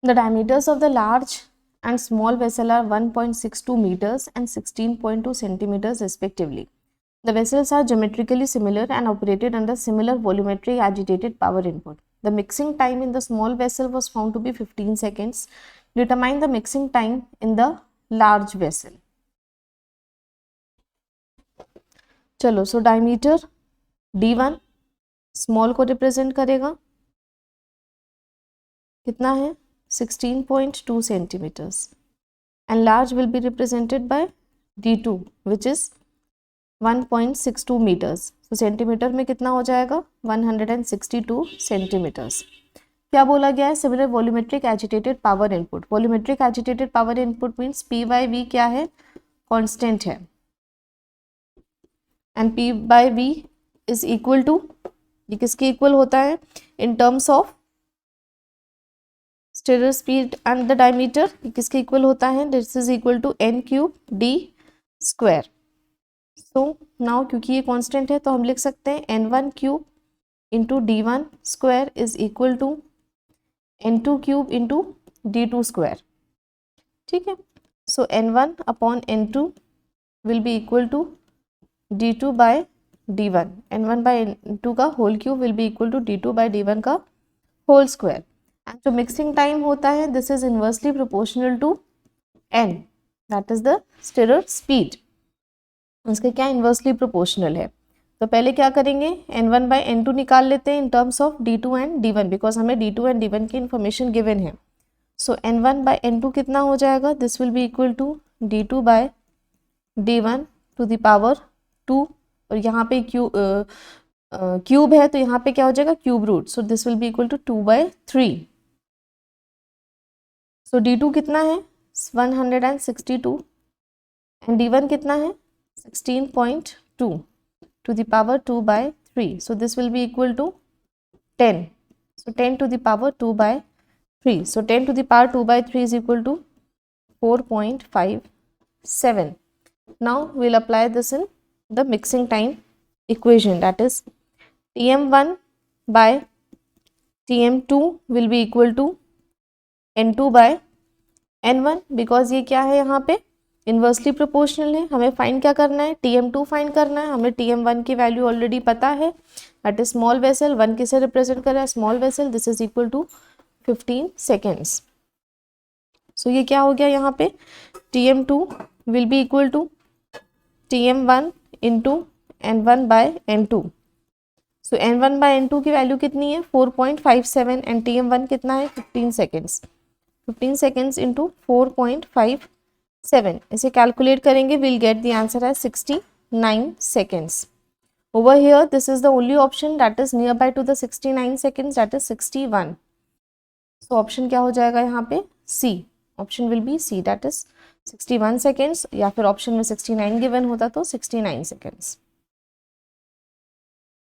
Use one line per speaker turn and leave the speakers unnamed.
The diameters of the large and small vessel are 1.62 meters and 16.2 centimeters respectively. The vessels are geometrically similar and operated under similar volumetric agitated power input. The mixing time in the small vessel was found to be 15 seconds. Determine the mixing time in the large vessel. चलो, so diameter D1 small को represent करेगा, कितना है 16.2 centimeters, and large will be represented by D2 which is 1.62 meters. तो centimeter में कितना हो जाएगा 162 सेंटीमीटर्स. क्या बोला गया है, similar volumetric agitated power input. Volumetric agitated power input means P by V क्या है, कांस्टेंट है, and P by V is equal to, ये किसके इक्वल होता है in terms of stirrer speed and the diameter, ये किसके इक्वल होता है, this is equal to n cube d square. So now क्योंकि ये कांस्टेंट है तो हम लिख सकते हैं n1 cube into d1 square is equal to n2 cube into d2 square. ठीक है, so n1 upon n2 will be equal to d2 by d1. n1 by n2 का whole cube will be equal to d2 by d1 का whole square. And जो mixing time होता है this is inversely proportional to n, that is the stirrer speed. इसके क्या inversely proportional है. तो पहले क्या करेंगे, n1 बाय n2 निकाल लेते हैं इन terms of d2 and d1 because हमें d2 एंड d1 की इन्फॉर्मेशन गिवन है. सो n1 बाय n2 कितना हो जाएगा, this will be equal to d2 by d1 to the power 2, और यहाँ पे क्यूब है तो यहाँ पे क्या हो जाएगा cube root. So this will be equal to 2 by 3. So d2 कितना है 162 एंड d1 कितना है 16.2 to the power 2 by 3. So this will be equal to 10. So 10 to the power 2 by 3. So 10 to the power 2 by 3 is equal to 4.57. Now we'll apply this in the mixing time equation, that is Tm1 by Tm2 will be equal to N2 by N1 because ये क्या है यहाँ पे inversely proportional है. हमें find क्या करना है, Tm2 फाइंड करना है. हमें Tm1 की वैल्यू ऑलरेडी पता है, दैट इज स्मॉल वेसल. 1 किसे रिप्रेजेंट कर रहा है, small vessel. This is equal to 15 seconds. So ये क्या हो गया यहाँ पे, Tm2 will be equal to Tm1 into N1 by N2. So N1 by N2 की वैल्यू कितनी है 4.57 एंड Tm1 कितना है 15 सेकेंड्स. 15 सेकेंड्स इंटू 4.57, इसे कैलकुलेट करेंगे, will get the answer as 69 seconds. Over here this is the only option that is near by to the 69 seconds, that is 61. So option क्या हो जाएगा यहाँ पे, C. Option will be C, that is 61 seconds, या फिर option में 69 given होता तो 69 सेकेंड्स.